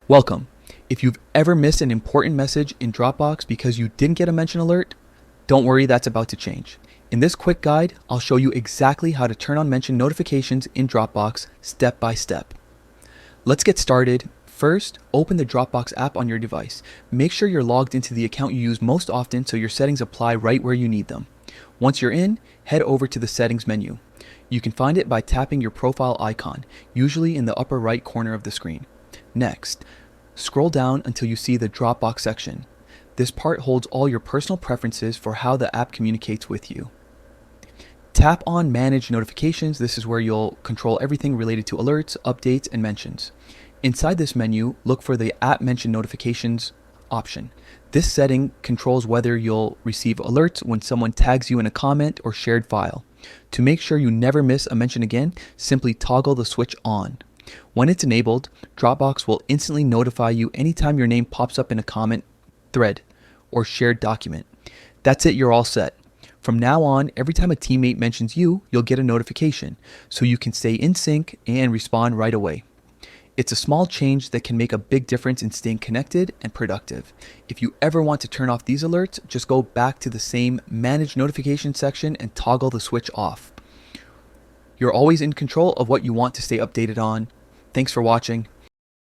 Welcome. If you've ever missed an important message in Dropbox because you didn't get a mention alert, don't worry, that's about to change. In this quick guide, I'll show you exactly how to turn on mention notifications in Dropbox step by step. Let's get started. First, open the Dropbox app on your device. Make sure you're logged into the account you use most often so your settings apply right where you need them. Once you're in, head over to the settings menu. You can find it by tapping your profile icon, usually in the upper right corner of the screen. Next, scroll down until you see the Dropbox section. This part holds all your personal preferences for how the app communicates with you. Tap on Manage Notifications. This is where you'll control everything related to alerts, updates, and mentions. Inside this menu, look for the App Mention Notifications option. This setting controls whether you'll receive alerts when someone tags you in a comment or shared file. To make sure you never miss a mention again, simply toggle the switch on. When it's enabled, Dropbox will instantly notify you anytime your name pops up in a comment, thread, or shared document. That's it, you're all set. From now on, every time a teammate mentions you, you'll get a notification, so you can stay in sync and respond right away. It's a small change that can make a big difference in staying connected and productive. If you ever want to turn off these alerts, just go back to the same Manage Notifications section and toggle the switch off. You're always in control of what you want to stay updated on. Thanks for watching.